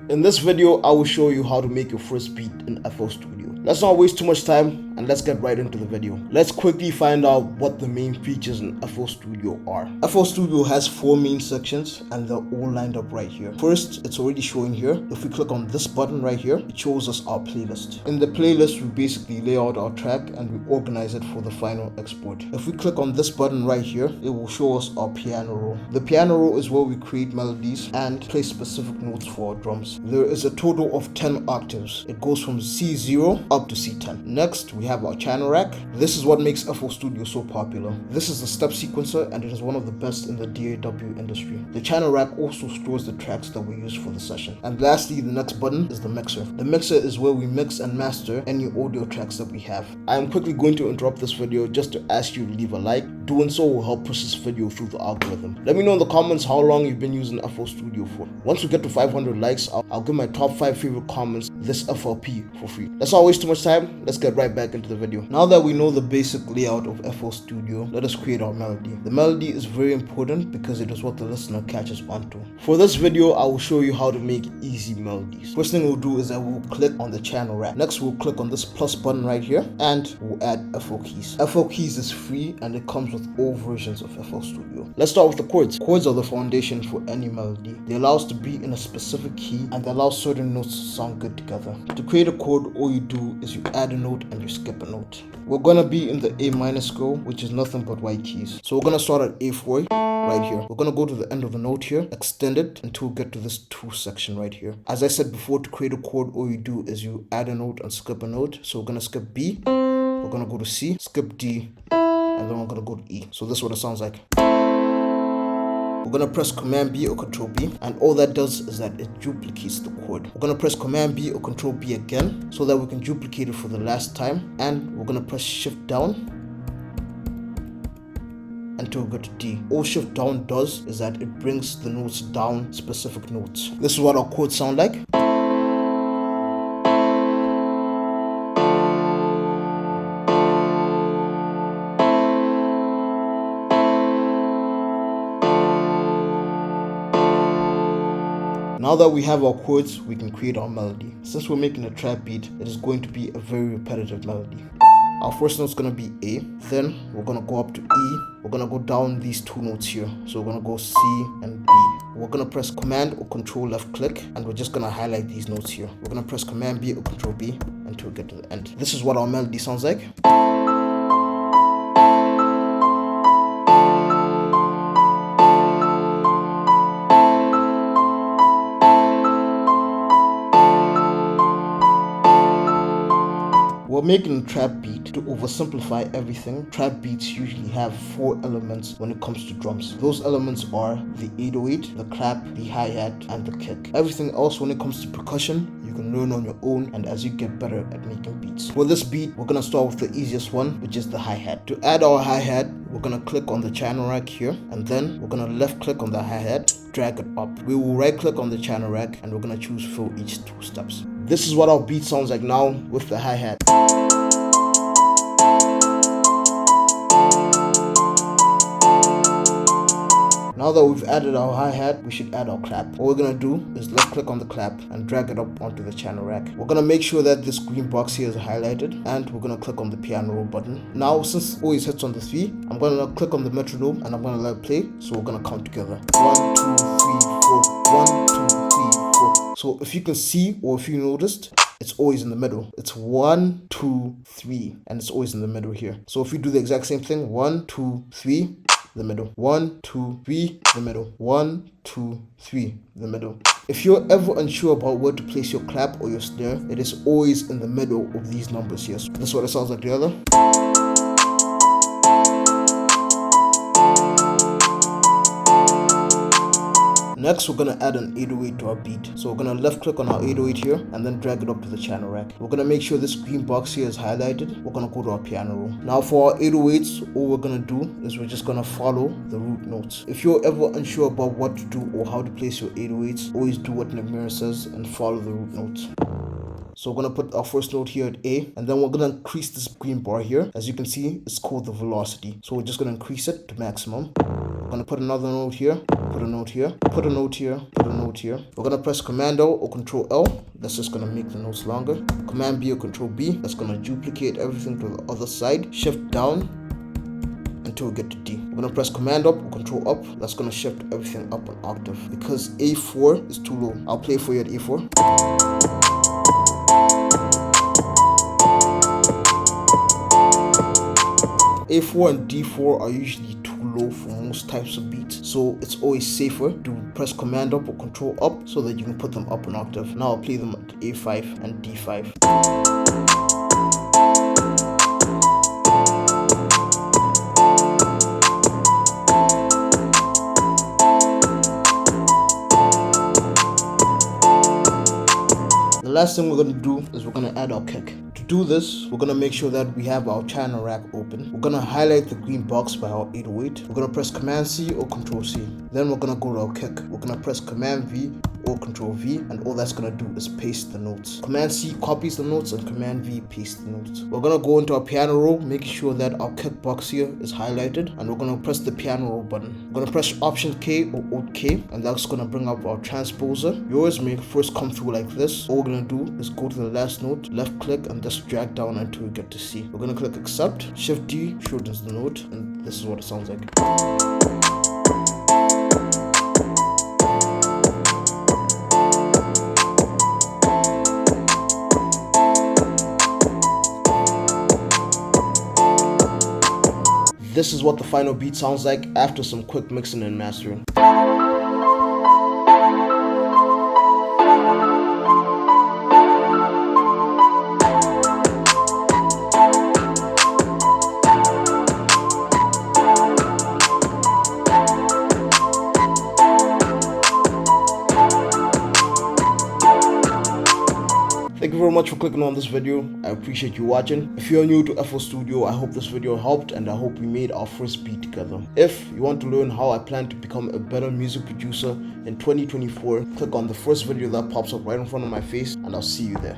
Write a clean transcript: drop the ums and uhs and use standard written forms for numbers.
In this video, I will show you how to make your first beat in FL Studio. Let's not waste too much time and let's get right into the video. Let's quickly find out what the main features in FL Studio are. FL Studio has 4 main sections and they're all lined up right here. First, it's already showing here. If we click on this button right here, it shows us our playlist. In the playlist, we basically lay out our track and we organize it for the final export. If we click on this button right here, it will show us our piano roll. The piano roll is where we create melodies and play specific notes for our drums. There is a total of 10 octaves. It goes from C0 up to C10. Next, we have our channel rack. This is what makes FL Studio so popular. This is a step sequencer and it is one of the best in the DAW industry. The channel rack also stores the tracks that we use for the session. And lastly, the next button is the mixer. The mixer is where we mix and master any audio tracks that we have. I am quickly going to interrupt this video just to ask you to leave a like. Doing so will help push this video through the algorithm. Let me know in the comments how long you've been using FL Studio for. Once we get to 500 likes, I'll give my top 5 favorite comments this FLP for free. Let's not waste too much time. Let's get right back into the video. Now that we know the basic layout of FL Studio, let us create our melody. The melody is very important because it is what the listener catches onto. For this video, I will show you how to make easy melodies. First thing we'll do is that we'll click on the channel rack. Next, we'll click on this plus button right here and we'll add FL Keys. FL Keys is free and it comes with all versions of FL Studio. Let's start with the chords. Chords are the foundation for any melody. They allow us to be in a specific key and they allow certain notes to sound good together. To create a chord, all you do is you add a note and you skip a note. We're gonna be in the A minor scale, which is nothing but white keys. So we're gonna start at A4 right here. We're gonna go to the end of the note here, extend it until we get to this 2 section right here. As I said before, to create a chord, all you do is you add a note and skip a note. So we're gonna skip B, we're gonna go to C, skip D, and then we're gonna go to E. So this is what it sounds like. We're going to press Command B or Control B, and all that does is that it duplicates the chord. We're going to press Command B or Control B again so that we can duplicate it for the last time, and we're going to press Shift down until we go to D. All Shift down does is that it brings the notes down specific notes. This is what our chords sound like. Now that we have our chords, we can create our melody. Since we're making a trap beat, it is going to be a very repetitive melody. Our first note is going to be A, then we're going to go up to E, we're going to go down these 2 notes here. So we're going to go C and B. We're going to press Command or Control left click, and we're just going to highlight these notes here. We're going to press Command B or Control B until we get to the end. This is what our melody sounds like. We're making a trap beat. To oversimplify everything, trap beats usually have 4 elements when it comes to drums. Those elements are the 808, the clap, the hi-hat, and the kick. Everything else when it comes to percussion, you can learn on your own and as you get better at making beats. For this beat, we're going to start with the easiest one, which is the hi-hat. To add our hi-hat, we're going to click on the channel rack here, and then we're going to left click on the hi-hat, drag it up. We will right click on the channel rack and we're going to choose fill each 2 steps. This is what our beat sounds like now with the hi-hat. Now that we've added our hi-hat, we should add our clap. What we're going to do is left click on the clap and drag it up onto the channel rack. We're going to make sure that this green box here is highlighted, and we're going to click on the piano roll button. Now, since it always hits on the 3, I'm going to click on the metronome and I'm going to let it play. So we're going to count together. 1, 2, 3, 4. 1, 2, 3, 4. So if you can see or if you noticed, it's always in the middle. It's 1, 2, 3, and it's always in the middle here. So if we do the exact same thing, 1, 2, 3, the middle, 1, 2, 3, the middle, 1, 2, 3, the middle. If you're ever unsure about where to place your clap or your snare, it is always in the middle of these numbers here. So this is what it sounds like together. Next, we're going to add an 808 to our beat. So we're going to left click on our 808 here and then drag it up to the channel rack. We're going to make sure this green box here is highlighted. We're going to go to our piano roll. Now for our 808s, all we're going to do is we're just going to follow the root notes. If you're ever unsure about what to do or how to place your 808s, always do what Namir says and follow the root notes. So we're going to put our first note here at A, and then we're going to increase this green bar here. As you can see, it's called the velocity. So we're just going to increase it to maximum. We're going to put another note here. put a note here, put a note here, put a note here. We're gonna press Command O or Control L. That's just gonna make the notes longer. Command B or Control B. That's gonna duplicate everything to the other side. Shift down until we get to D. We're gonna press Command up or Control up. That's gonna shift everything up an octave because A4 is too low. I'll play for you at A4. A4 and D4 are usually too low for most types of beats, so it's always safer to press Command up or Control up so that you can put them up an octave. Now I'll play them at A5 and D5. The last thing we're going to do is we're going to add our kick. To do this, we're going to make sure that we have our channel rack open. We're going to highlight the green box by our 808. We're going to press Command C or Control C. Then we're going to go to our kick. We're going to press Command V or Control V, and all that's going to do is paste the notes. Command C copies the notes and Command V pastes the notes. We're going to go into our piano roll, making sure that our kick box here is highlighted, and we're going to press the piano roll button. We're going to press Option K or Alt K, and that's going to bring up our transposer. Yours may first come through like this. All we're going to do is go to the last note, left click, and just drag down until we get to C. We're going to click Accept. Shift D shortens the note, and this is what it sounds like. This is what the final beat sounds like after some quick mixing and mastering. Thank you very much for clicking on this video. I appreciate you watching. If you're new to FL Studio, I hope this video helped and I hope we made our first beat together. If you want to learn how I plan to become a better music producer in 2024, click on the first video that pops up right in front of my face and I'll see you there.